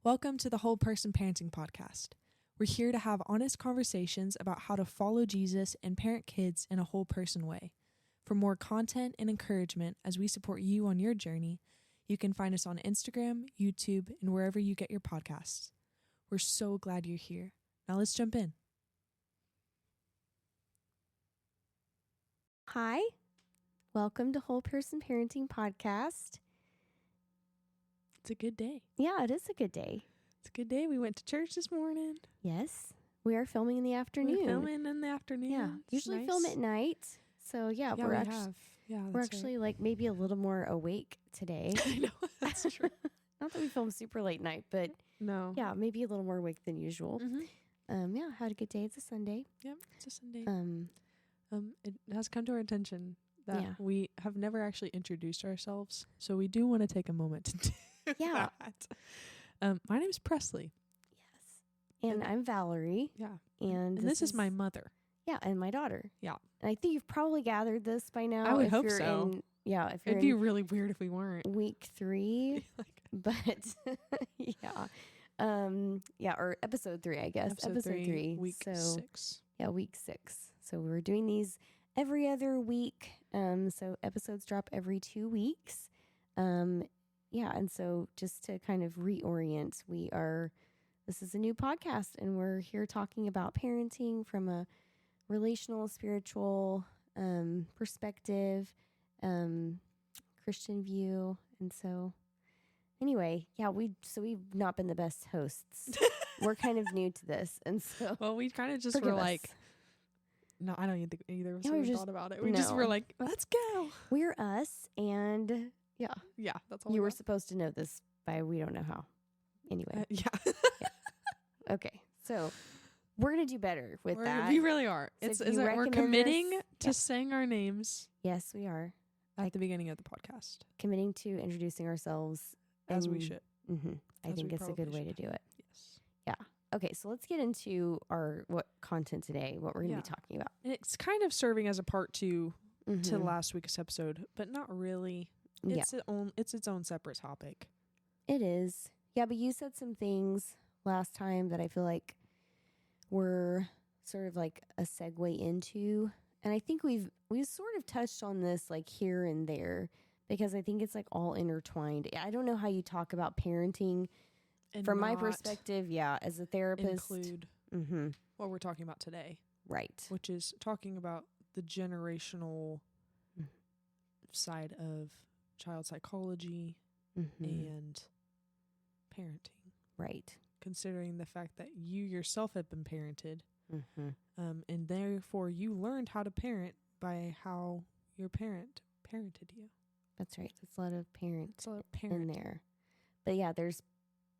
Welcome to the Whole Person Parenting Podcast. We're here to have honest conversations about how to follow Jesus and parent kids in a whole person way. For more content and encouragement as we support you on your journey, you can find us on Instagram, YouTube, and wherever you get your podcasts. We're so glad you're here. Now let's jump in. Hi, welcome to Whole Person Parenting Podcast. It's a good day. Yeah, it is a good day. It's a good day. We went to church this morning. Yes, we are filming in the afternoon. We're filming in the afternoon. Yeah, It's usually nice. film at night. So we're that's actually like maybe a little more awake today. I know, that's true. Not that we film super late night, but No. yeah, maybe a little more awake than usual. Mm-hmm. Had a good day. It's a Sunday. Yep, it's a Sunday. It It has come to our attention that Yeah. we have never actually introduced ourselves, so we do want to take a moment to do Yeah. that. My name is Presley. Yes, and I'm Valerie. Yeah, And this is my mother. Yeah, and my daughter. Yeah. And I think you've probably gathered this by now. I would if hope you're so. if you're It'd in be really weird if we weren't. week 3, Like, but or episode 3, I guess. episode 3, week so 6. yeah, week 6. So we're doing these every other week. So episodes drop every 2 weeks. And so just to kind of reorient, this is a new podcast, and we're here talking about parenting from a relational, spiritual perspective, Christian view. And so anyway, we've not been the best hosts. We're kind of new to this. And so Well, we kind of just forgive were us. like, no, I don't even think either of us Yeah, we ever just- thought about it. We just no. were like, let's go. We're us, and Yeah, that's all. you we were got. supposed to know this by we don't know how. Anyway, Yeah. okay. So we're going to do better with that. We really are. So It's if is you that we're recommend committing this- to saying our names Yes, we are at the beginning of the podcast, committing to introducing ourselves as we and- should. I As think we it's a good probably way to should. do it. Yes. Okay, so let's get into what content today, what we're going to Yeah. be talking about. And it's kind of serving as a part 2 to Mhm. last week's episode, but not really. Yeah, It's its own separate topic. it is. Yeah, but you said some things last time that I feel like were sort of like a segue into, and I think we've sort of touched on this like here and there because I think it's like all intertwined. I don't know how you talk about parenting And from my not perspective. Yeah, as a therapist, include what we're talking about today, right? which is talking about the generational Mm. side of child psychology and parenting, Right. considering the fact that you yourself have been parented, and therefore you learned how to parent by how your parent parented you. That's right. There's a lot of parent It's a lot of in parent. there, but yeah, there's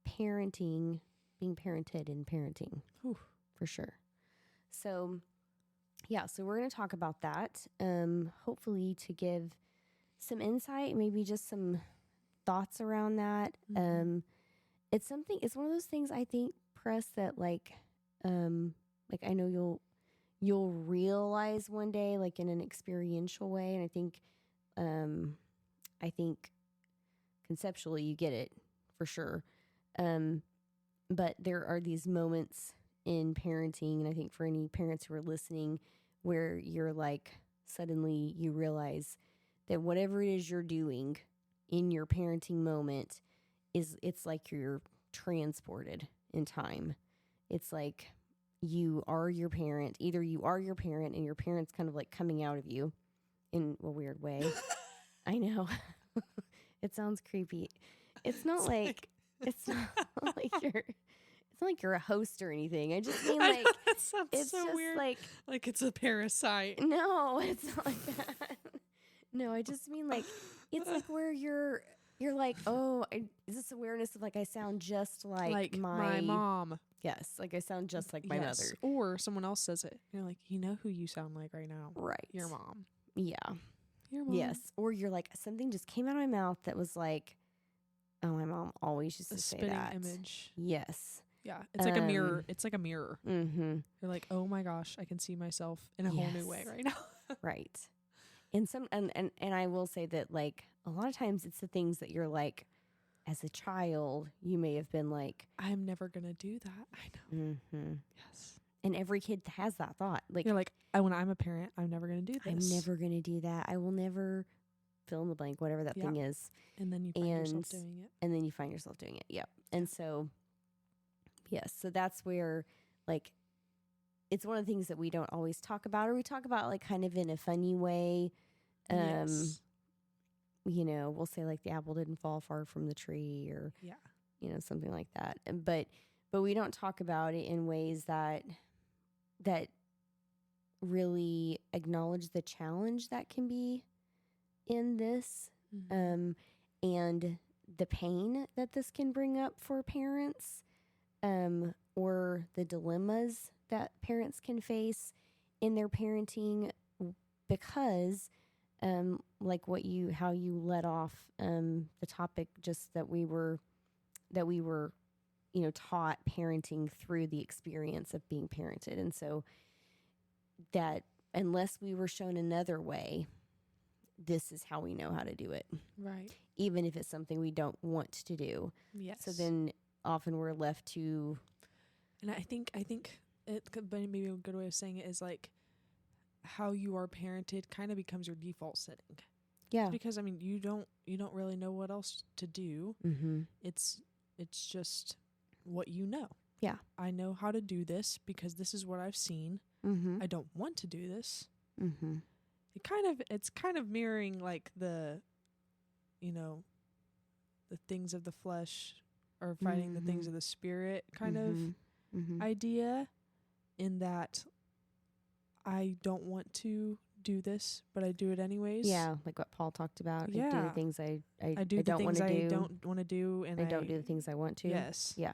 parenting, being parented, and parenting Whew. for sure. So we're going to talk about that. Hopefully to give some insight, maybe just some thoughts around that. Mhm. It's one of those things I think, Press, that like I know you'll realize one day, like in an experiential way. And I think conceptually you get it for sure. But there are these moments in parenting, and I think for any parents who are listening, where you're like, suddenly you realize that whatever it is you're doing in your parenting moment it's like you're transported in time. It's like you are your parent. Either you are your parent and your parent's kind of like coming out of you in a weird way. I know. It sounds creepy. It's not like you're a host or anything. I just mean like that sounds it's so just weird. like It's a parasite. no, it's not like that. No, I just mean like it's like where you're like, oh, is this awareness of like I sound just like my mom. Yes, like I sound just like my Yes. mother. Or someone else says it. You're like, you know who you sound like right now? Right. Your mom. Yeah. Your mom. Yes. Or you're like, something just came out of my mouth that was like, oh, my mom always used A to say spitting that. image. Yes. Yeah. It's like a mirror. It's like a mirror. Mm-hmm. You're like, oh my gosh, I can see myself in a whole new way Yes. right now. Right. And I will say that like a lot of times it's the things that you're like, as a child, you may have been like, I'm never going to do that. I know. Yes. And every kid has that thought. Like, you're like, when I'm a parent, I'm never going to do this. I'm never going to do that. I will never fill in the blank, whatever that thing is. And then you find yourself doing it. And then you find yourself doing it. Yep. And so, yes. So that's where, like, it's one of the things that we don't always talk about, or we talk about like kind of in a funny way. Yes. You know, we'll say like the apple didn't fall far from the tree, or, you know, something like that. But we don't talk about it in ways that really acknowledge the challenge that can be in this, and the pain that this can bring up for parents, or the dilemmas that parents can face in their parenting, because like how you led off the topic, just that we were you know, taught parenting through the experience of being parented. And so that unless we were shown another way, this is how we know how to do it. Right. Even if it's something we don't want to do. Yes. So then often we're left to. And I think it could be maybe a good way of saying it is like how you are parented kind of becomes your default setting. Yeah. Because I mean, you don't really know what else to do. Mm-hmm. It's just what you know. Yeah. I know how to do this because this is what I've seen. Mm-hmm. I don't want to do this. Mm-hmm. It's kind of mirroring like the, you know, the things of the flesh or fighting the things of the spirit kind of idea, in that I don't want to do this, but I do it anyways. Yeah, like what Paul talked about. Yeah. I do the things I do the don't want things to do. I don't want to do, and I don't do the things I want to. Yes. Yeah.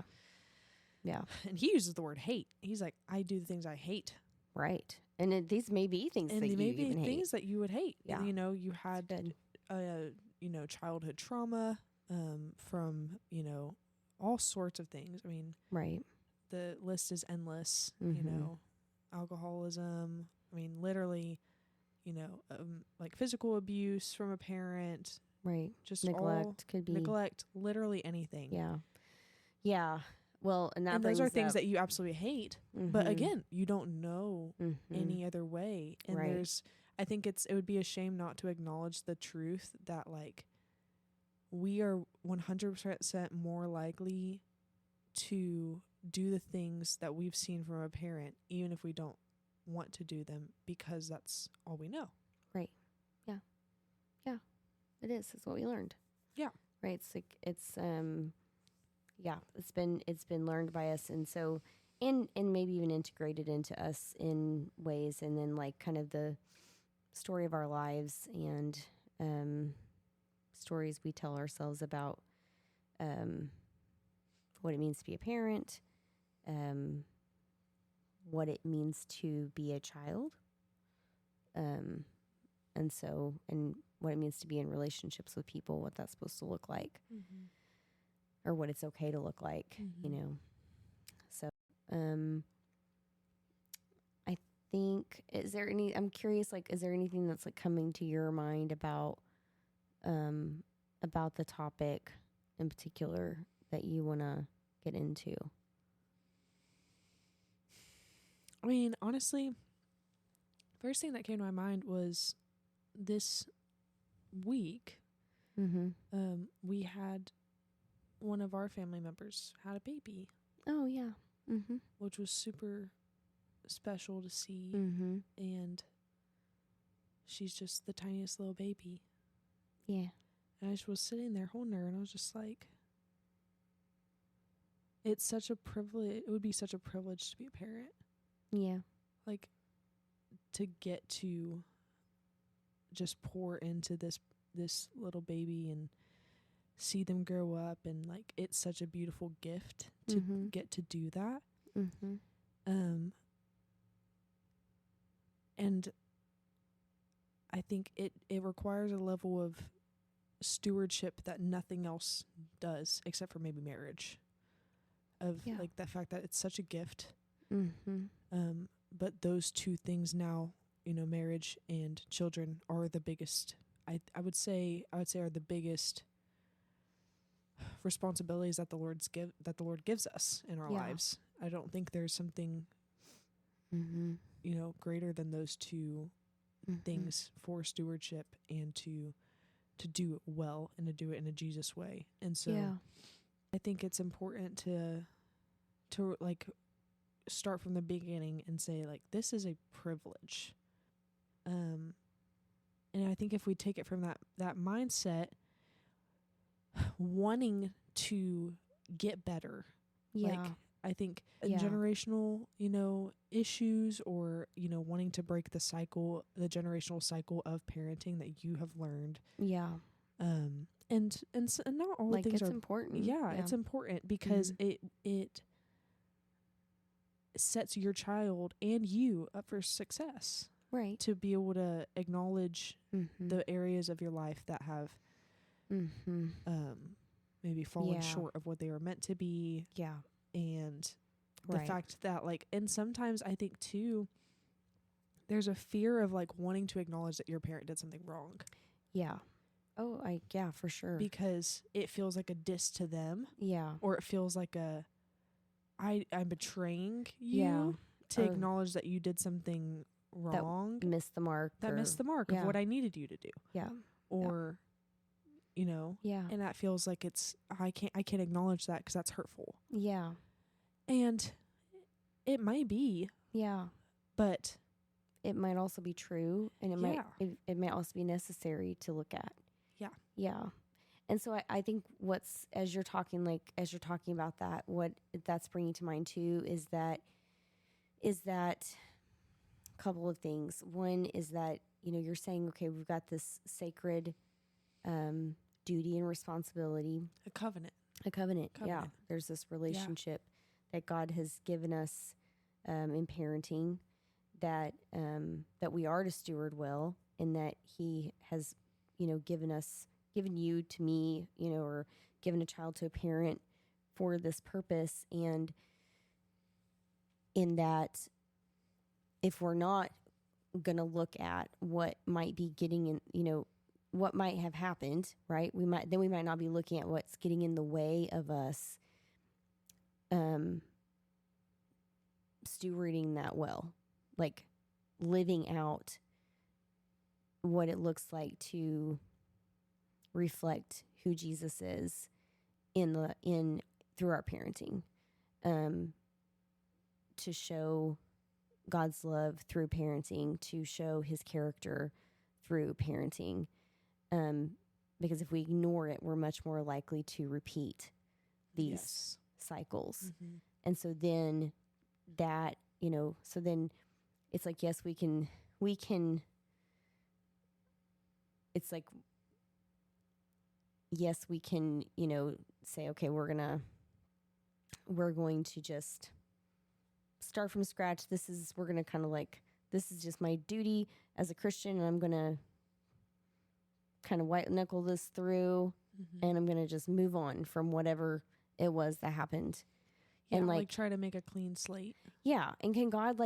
Yeah. And he uses the word hate. He's like, I do the things I hate. Right. And these may be things and that you may be even things hate. that you would hate. Yeah. You know, you had, you know, childhood trauma from, you know, all sorts of things. I mean, right. The list is endless. You know, alcoholism. I mean, literally, you know, like physical abuse from a parent. Right. Just neglect could be neglect. Literally anything. Yeah. Yeah. Well, and those are things that you absolutely hate. But again, you don't know Mm-hmm. any other way. And Right. I think it would be a shame not to acknowledge the truth that like we are 100% more likely to do the things that we've seen from a parent, even if we don't want to do them, because that's all we know. Right. Yeah. Yeah. It is. It's what we learned. Yeah. Right. It's like yeah, it's been learned by us, and so and maybe even integrated into us in ways, and then like kind of the story of our lives and stories we tell ourselves about what it means to be a parent, what it means to be a child, and what it means to be in relationships with people, what that's supposed to look like, or what it's okay to look like, you know. So I think, I'm curious, like, is there anything that's like coming to your mind about the topic in particular that you want to get into? I mean, honestly, first thing that came to my mind was this week, we had one of our family members had a baby. Oh, yeah. Which was super special to see. And she's just the tiniest little baby. Yeah. And I just was sitting there holding her, and I was just like, it's such a privilege. It would be such a privilege to be a parent. Yeah. Like, to get to just pour into this little baby and see them grow up, and like, it's such a beautiful gift to get to do that. And I think it requires a level of stewardship that nothing else does, except for maybe marriage, of like the fact that it's such a gift. But those two things now, you know, marriage and children, are the biggest, I would say are the biggest responsibilities that the Lord gives us in our Yeah. lives. I don't think there's something, Mm-hmm. greater than those two Mm-hmm. things for stewardship, and to do it well and to do it in a Jesus way. And so Yeah. I think it's important to like start from the beginning and say, like, this is a privilege. And I think if we take it from that mindset, wanting to get better, Yeah. like, I think Yeah. generational, issues, or, wanting to break the generational cycle of parenting that you have learned. Yeah. And not all Like, things it's are important. Yeah, it's important because it sets your child and you up for success, Right. to be able to acknowledge Mm-hmm. the areas of your life that have Mm-hmm. maybe fallen Yeah. short of what they were meant to be, Yeah. and the Right. fact that, like, and sometimes I think too, there's a fear of, like, wanting to acknowledge that your parent did something wrong, Yeah. Oh, yeah, for sure. because it feels like a diss to them, Yeah. or it feels like I'm betraying you, Yeah. to Or acknowledge that you did something wrong, Missed the mark. that missed the mark yeah. of what I needed you to do, Yeah. or Yeah. and that feels like I can't acknowledge that because that's hurtful, Yeah. and it might be, Yeah. but It might also be true, and it might also be necessary to look at. Yeah. Yeah. And so I think as you're talking about that, what that's bringing to mind too is that couple of things. One is that, you're saying, okay, we've got this sacred duty and responsibility. a covenant. Yeah. There's this relationship that God has given us in parenting, that we are to steward well, and that He has, given you to me, or given a child to a parent for this purpose. And in that, if we're not going to look at what might be getting in, what might have happened, right? We might not be looking at what's getting in the way of us stewarding that well, like living out what it looks like to reflect who Jesus is through our parenting, to show God's love through parenting, to show His character through parenting. Because if we ignore it, we're much more likely to repeat these cycles. Mm-hmm. And so then it's like, yes, we can, it's like, yes, we can, say, okay, we're going to just start from scratch. We're going to kind of like, this is just my duty as a Christian, and I'm going to kind of white knuckle this through, and I'm going to just move on from whatever it was that happened. Yeah, and like try to make a clean slate. Yeah. And can God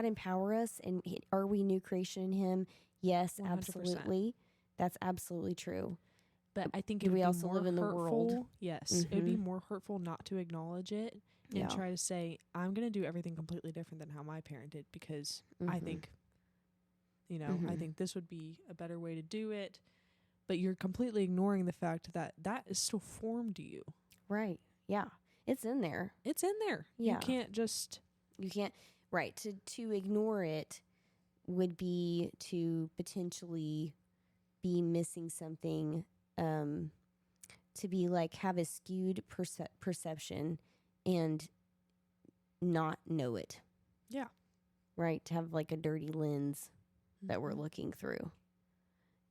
empower us? And are we new creation in Him? Yes, 100%. Absolutely. That's absolutely true. But I think do it would we be also more live in the hurtful, world? Yes. It would be more hurtful not to acknowledge it and try to say, I'm going to do everything completely different than how my parent did, because I think, I think this would be a better way to do it. But you're completely ignoring the fact that is still formed you. Right. Yeah. It's in there. It's in there. Yeah. You can't right. To ignore it would be to potentially be missing something, to be like, have a skewed perception and not know it. Yeah. Right. To have like a dirty lens that we're looking through.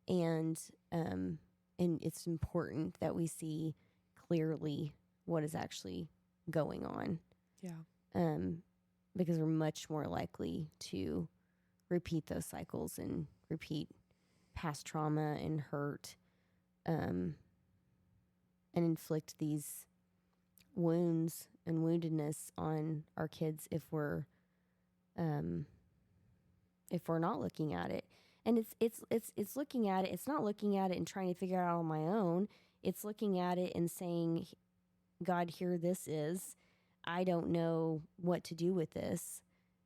And it's important that we see clearly what is actually going on. Yeah. Because we're much more likely to repeat those cycles and repeat past trauma and hurt, and inflict these wounds and woundedness on our kids if we're not looking at it. And it's looking at it. It's not looking at it and trying to figure it out on my own. it's looking at it and saying, God, here this is. I don't know what to do with this.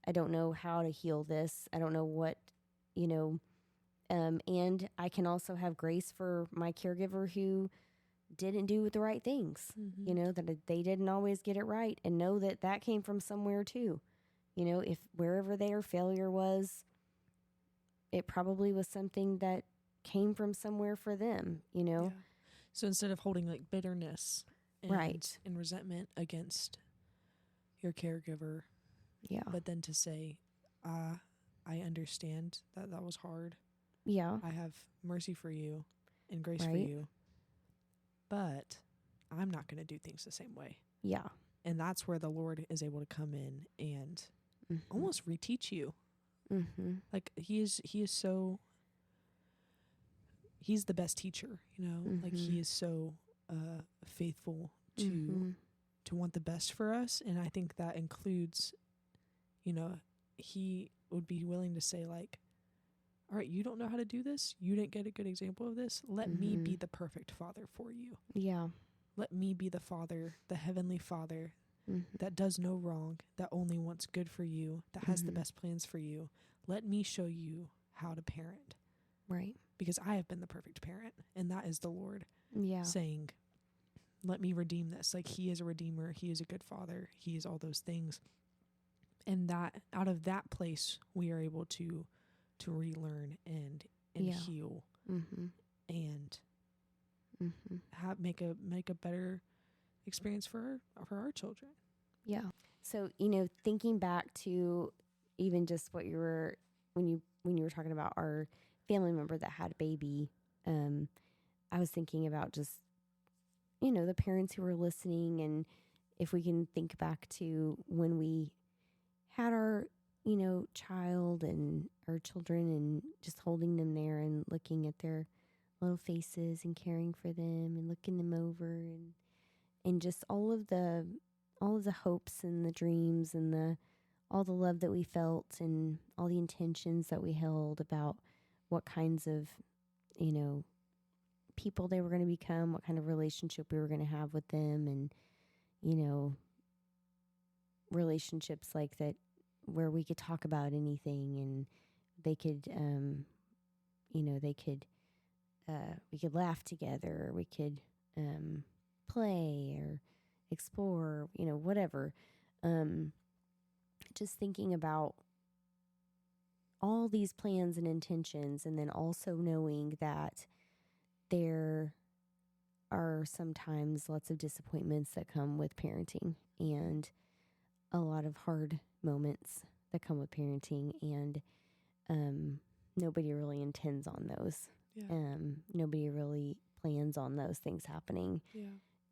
I don't know how to heal this. I don't know what, you know, and I can also have grace for my caregiver who didn't do the right things, Mm-hmm. you know, that they didn't always get it right, and know that that came from somewhere too. You know, if wherever their failure was, it probably was something that came from somewhere for them, you know? Yeah. So instead of holding like bitterness and, Right. and resentment against your caregiver, Yeah. but then to say, I understand that that was hard. Yeah. I have mercy for you and grace for Right. you, but I'm not going to do things the same way. Yeah. And that's where the Lord is able to come in and Mm-hmm. almost reteach you. Mm-hmm. Like he is so, he's the best teacher, you know, like he is so faithful to Mm-hmm. to want the best for us. And I think that includes, you know, he would be willing to say like, all right, you don't know how to do this. You didn't get a good example of this. Let me be the perfect father for you. Yeah. Let me be the father, the heavenly father Mm-hmm. that does no wrong, that only wants good for you, that has the best plans for you. Let me show you how to parent. Right. Because I have been the perfect parent, and that is the Lord Yeah. saying, let me redeem this. Like he is a redeemer. He is a good father. He is all those things. And that out of that place, we are able to relearn and Yeah. heal Mm-hmm. and Mm-hmm. make a better experience for our children. Yeah. So, you know, thinking back to even just what you were when you were talking about our family member that had a baby, I was thinking about just, you know, the parents who were listening, and if we can think back to when we had our, you know, child and our children, and just holding them there and looking at their little faces and caring for them and looking them over, and just all of the hopes and the dreams and all the love that we felt and all the intentions that we held about what kinds of, you know, people they were going to become, what kind of relationship we were going to have with them, and, you know, relationships like that where we could talk about anything, and they could, you know, we could laugh together, we could play or explore, you know, whatever. Just thinking about all these plans and intentions, and then also knowing that there are sometimes lots of disappointments that come with parenting, and a lot of hard moments that come with parenting, and nobody really intends on those. Yeah. Nobody really plans on those things happening,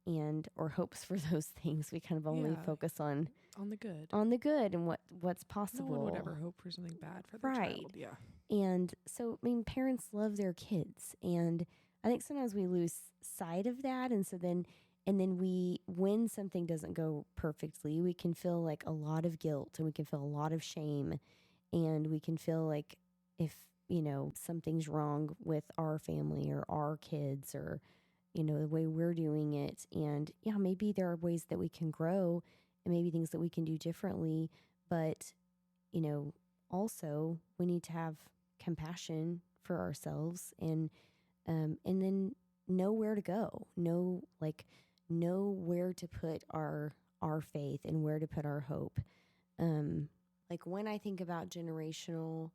and or hopes for those things. We kind of only focus on the good. And what's possible. No one would ever hope for something bad for their Right. child. Yeah. And so, I mean, parents love their kids, and I think sometimes we lose sight of that. And so then when something doesn't go perfectly, we can feel like a lot of guilt, and we can feel a lot of shame, and we can feel like if, you know, something's wrong with our family or our kids, or, you know, the way we're doing it. And yeah, maybe there are ways that we can grow, and maybe things that we can do differently. But, you know, also we need to have compassion for ourselves, and then know where to go, know where to put our faith and where to put our hope. Like when I think about generational,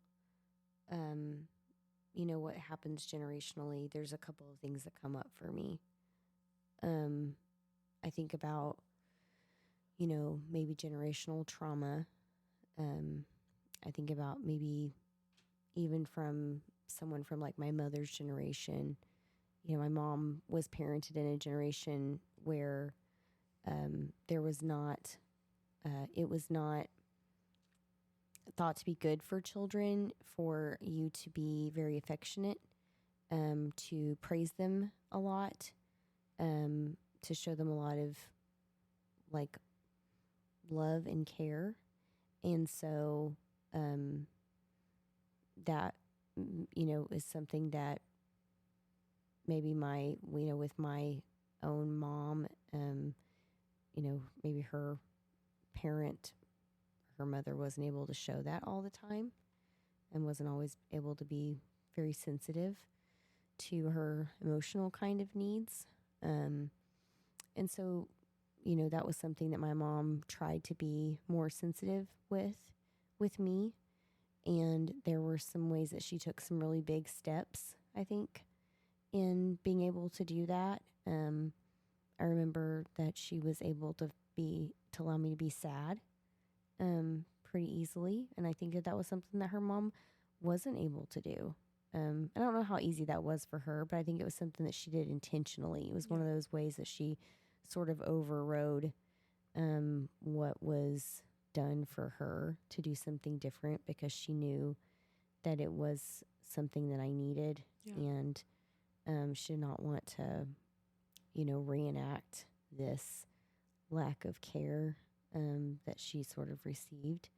you know, what happens generationally, there's a couple of things that come up for me. I think about, you know, maybe generational trauma. I think about maybe even from someone from like my mother's generation. You know, my mom was parented in a generation where there was not, it was not thought to be good for children for you to be very affectionate, to praise them a lot, to show them a lot of like love and care. And so that, you know, is something that maybe with my own mom, maybe her parent, her mother wasn't able to show that all the time and wasn't always able to be very sensitive to her emotional kind of needs. And so, that was something that my mom tried to be more sensitive with me. And there were some ways that she took some really big steps, I think, in being able to do that. I remember that she was able to allow me to be sad pretty easily. And I think that was something that her mom wasn't able to do. I don't know how easy that was for her, but I think it was something that she did intentionally. It was one of those ways that she sort of overrode what was done for her to do something different, because she knew that it was something that I needed. And she did not want to, reenact this lack of care that she sort of received.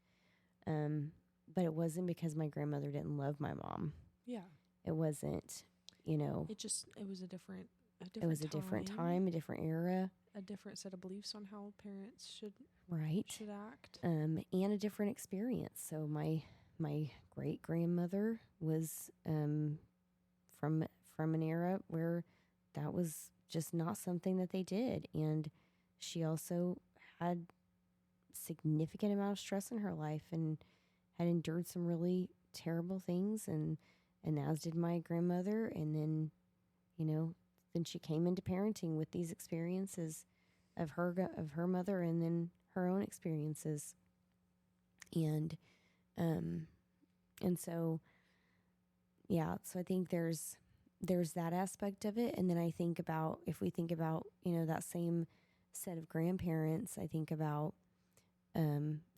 But it wasn't because my grandmother didn't love my mom. Yeah. It wasn't, it was a different time, a different era, a different set of beliefs on how parents should act, and a different experience. So my great grandmother was from an era where that was just not something that they did, and she also had significant amount of stress in her life and had endured some really terrible things, and as did my grandmother. And then, then she came into parenting with these experiences of her mother, and then her own experiences. And so, yeah, so I think there's that aspect of it. And then I think about, if we think about, that same set of grandparents, I think about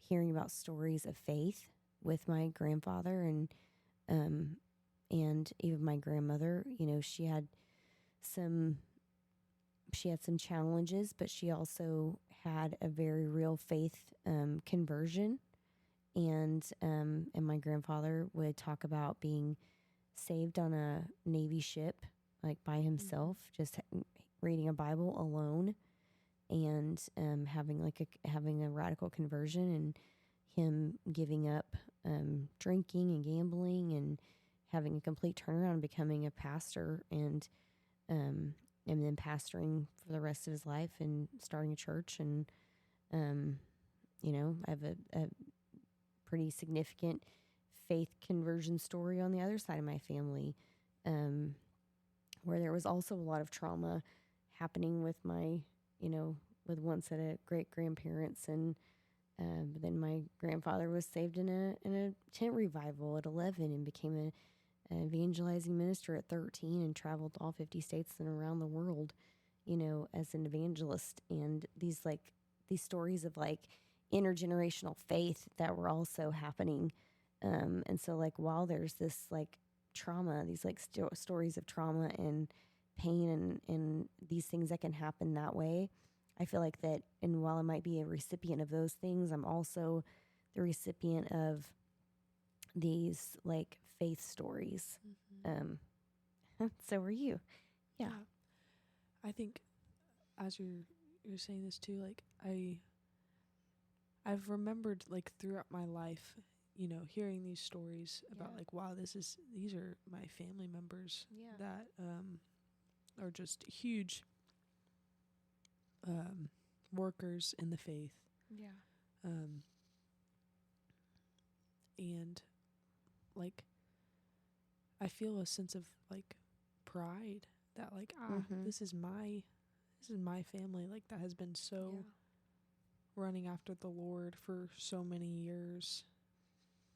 hearing about stories of faith with my grandfather and even my grandmother. She had some challenges, but she also had a very real faith conversion. And my grandfather would talk about being saved on a Navy ship, like by himself, just reading a Bible alone, and having a radical conversion, and him giving up drinking and gambling, and having a complete turnaround, and becoming a pastor, and then pastoring for the rest of his life, and starting a church. And I have a pretty significant faith conversion story on the other side of my family, where there was also a lot of trauma happening with my, with one set of great grandparents. And but then my grandfather was saved in a tent revival at 11, and became an evangelizing minister at 13, and traveled all 50 states and around the world, as an evangelist. And these stories of intergenerational faith that were also happening. And so while there's this trauma, these stories of trauma and pain and these things that can happen that way, I feel like that, and while I might be a recipient of those things, I'm also the recipient of these faith stories. So are you. Yeah. I think as you're saying this too, I've remembered throughout my life, hearing these stories about wow, these are my family members that are just huge workers in the faith. And I feel a sense of pride that this is my family that has been so running after the Lord for so many years.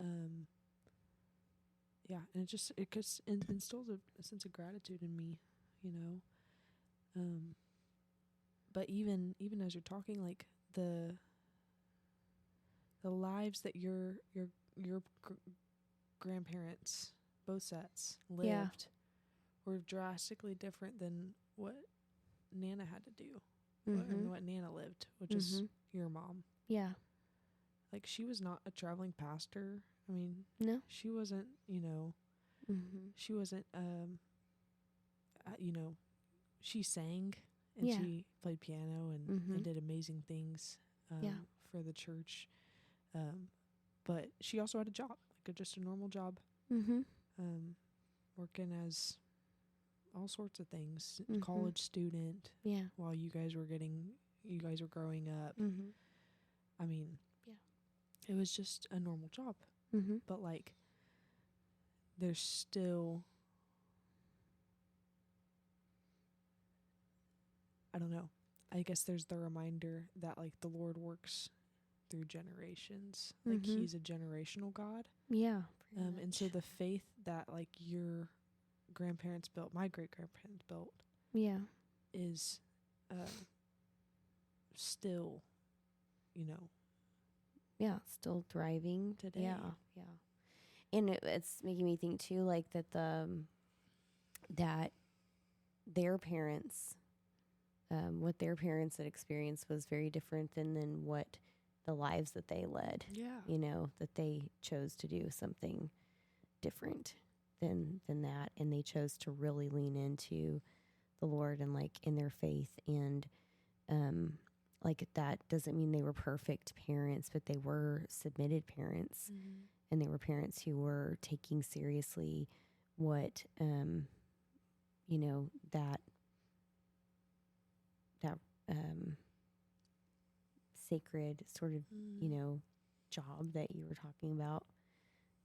And it just instills a sense of gratitude in me, but even as you're talking, the lives that your grandparents, both sets, lived were drastically different than what Nana had to do, and what Nana lived, which is your mom. Yeah. She was not a traveling pastor. I mean, no, she wasn't, she wasn't, she sang and Yeah. she played piano and did amazing things for the church. But she also had a job, like just a normal job, working as all sorts of things, college student. Yeah. While you guys were growing up. I mean, it was just a normal job. But like, there's still, I don't know. I guess there's the reminder that like the Lord works through generations. Like he's a generational God. Yeah. And so the faith that like your grandparents built, my great grandparents built, is still, still thriving today. Yeah. And it's making me think too, like that that their parents, what their parents had experienced was very different than what the lives that they led. Yeah. That they chose to do something different than that, and they chose to really lean into the Lord and like in their faith, and like that doesn't mean they were perfect parents, but they were submitted parents, and they were parents who were taking seriously what that sacred sort of job that you were talking about,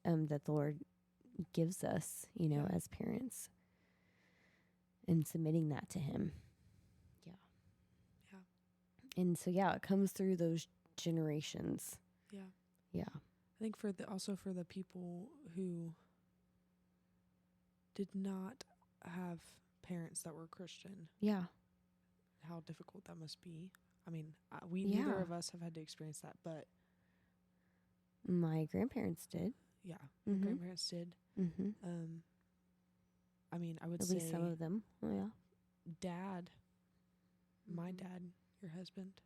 that the Lord gives us, as parents, and submitting that to Him. And so, it comes through those generations. Yeah. I think for the people who did not have parents that were Christian. Yeah. How difficult that must be. I mean, neither of us have had to experience that, but my grandparents did. Yeah, my grandparents did. I mean, I would say at least some of them. Oh, yeah. Dad, my dad, your husband.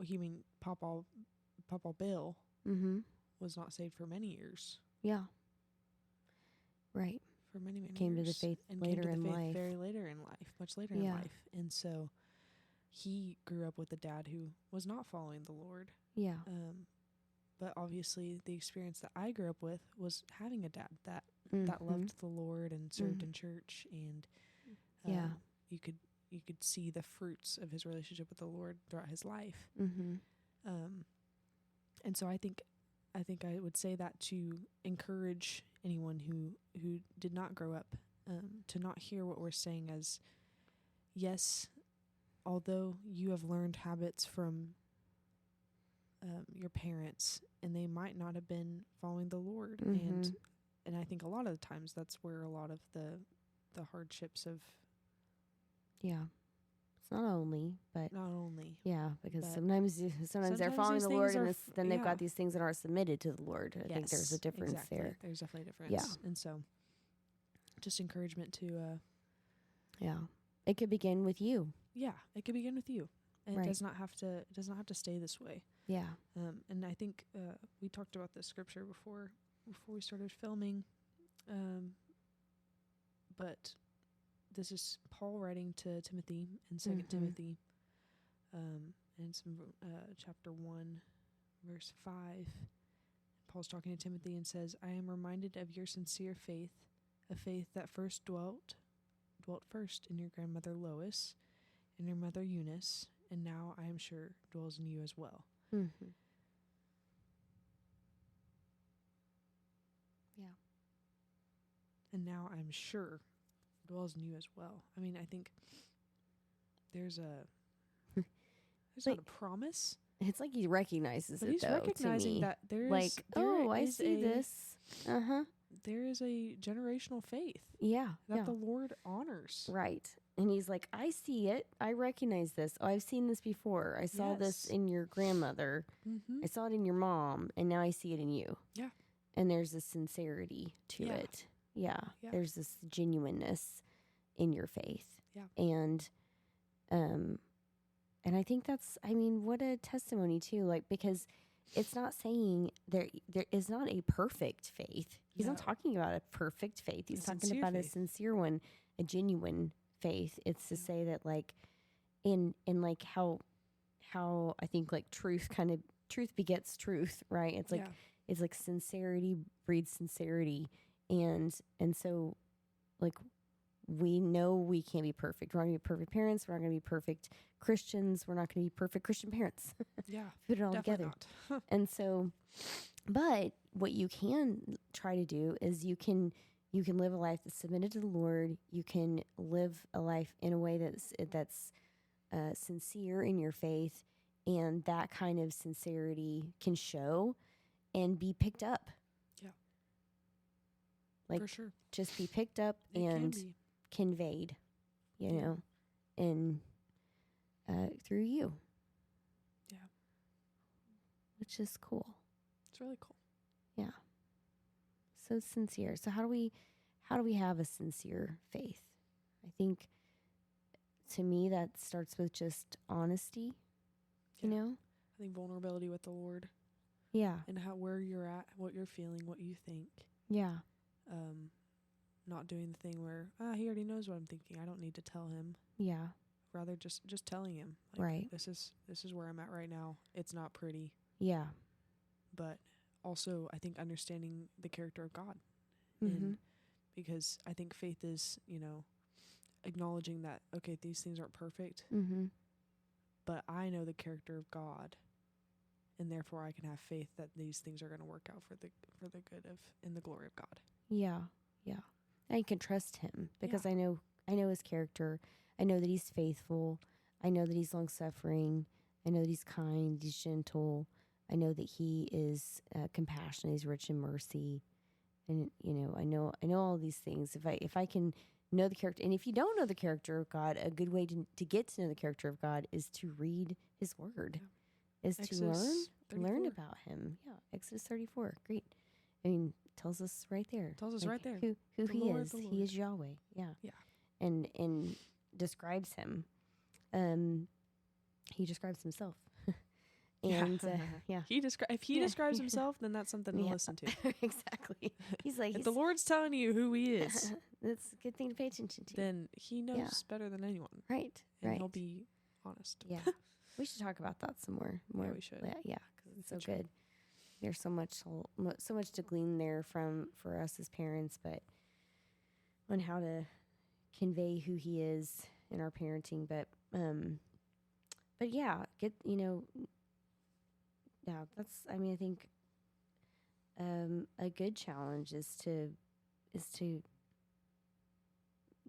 You mean Papa Bill was not saved for many years. Yeah. Right. For many years. Came to the faith later in life. Very later in life, much later in life. And so he grew up with a dad who was not following the Lord. Yeah. But obviously the experience that I grew up with was having a dad that loved the Lord and served in church, and you could see the fruits of his relationship with the Lord throughout his life. And so I think I would say that to encourage anyone who did not grow up, to not hear what we're saying as, yes, although you have learned habits from your parents, and they might not have been following the Lord, and I think a lot of the times that's where a lot of the hardships of it's not only because sometimes they're following the Lord, and then they've got these things that aren't submitted to the Lord. I think there's a difference there. There's definitely a difference. And so just encouragement to it could begin with you. It could begin with you, and Right. it does not have to stay this way. And I think we talked about this scripture before we started filming, but this is Paul writing to Timothy in 2 Timothy, and it's chapter 1, verse 5. Paul's talking to Timothy and says, "I am reminded of your sincere faith, a faith that first dwelt first in your grandmother Lois and your mother Eunice, and now I am sure dwells in you as well." And now I'm sure dwells in you as well. I mean, I think there's not a promise. It's like he recognizes But it, he's though, recognizing to me. that there like, is there I is see this. There is a generational faith that the Lord honors. Right. And he's like, I see it. I recognize this. Oh, I've seen this before. I saw this in your grandmother. I saw it in your mom, and now I see it in you. Yeah. And there's a sincerity to it. Yeah. There's this genuineness in your faith. Yeah. And I think that's, what a testimony too, like, because it's not saying there is not a perfect faith. He's not talking about a perfect faith. He's talking about a sincere one, a genuine faith. It's to Yeah. say that like in like how I think like truth begets truth, right? It's like Yeah. it's like sincerity breeds sincerity, and so like we know we can't be perfect. We're not going to be perfect parents. We're not going to be perfect Christians. We're not going to be perfect Christian parents. Yeah. Put it all Definitely together. not. And so, but what you can try to do is you can live a life that's submitted to the Lord. You can live a life in a way that's sincere in your faith, and that kind of sincerity can show and be picked up. Yeah. Like For sure. just be picked up It can and be. conveyed, you Yeah. know, and through you. Yeah. Which is cool. It's really cool. Yeah. So sincere. So how do we have a sincere faith? I think to me that starts with just honesty, you Yeah. know? I think vulnerability with the Lord Yeah. and where you're at, what you're feeling, what you think. Yeah. Not doing the thing where he already knows what I'm thinking. I don't need to tell him. Yeah. Rather just telling him, like, Right. This is where I'm at right now. It's not pretty, Yeah. but also I think understanding the character of God, Mm-hmm. and because I think faith is, acknowledging that okay, these things aren't perfect, Mm-hmm. but I know the character of God, and therefore I can have faith that these things are going to work out for the good of and the glory of God. Yeah. Yeah. I can trust him because Yeah. I know his character. I know that he's faithful. I know that he's long-suffering. I know that he's kind, he's gentle. I know that he is compassionate, he's rich in mercy. And I know all these things. If I can know the character, and if you don't know the character of God, a good way to get to know the character of God is to read his word. Yeah. Is Exodus to learn 34. about him. Yeah, Exodus 34. Great. I mean, tells us right there. Tells us right there. Who The he Lord, is. the He Lord. is Yahweh. Yeah. Yeah. And describes him. He describes himself. And yeah. If he Yeah. describes himself, then that's something to Yeah. listen to. Exactly. He's like, If the Lord's telling you who he is, that's a good thing to pay attention to. then he knows better than anyone, Right. and Right. he'll be honest. Yeah. We should talk about that some more. Yeah, we should. Yeah, because it's so We should. good. There's so much to glean there for us as parents, but on how to convey who he is in our parenting. But yeah, I think a good challenge is to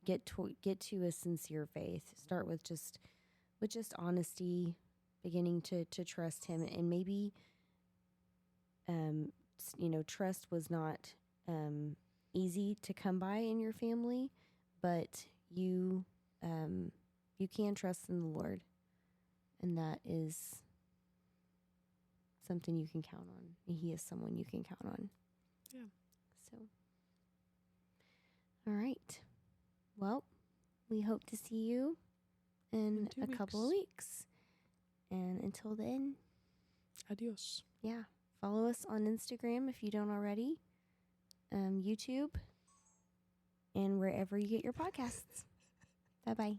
get to a sincere faith. Start with just honesty, beginning to trust him, and maybe trust was not easy to come by in your family, but you can trust in the Lord, and that is something you can count on. He is someone you can count on. Yeah. So, all right. Well, we hope to see you in 2 a couple of weeks. And until then, Adios. yeah, follow us on Instagram if you don't already, YouTube, and wherever you get your podcasts. Bye-bye.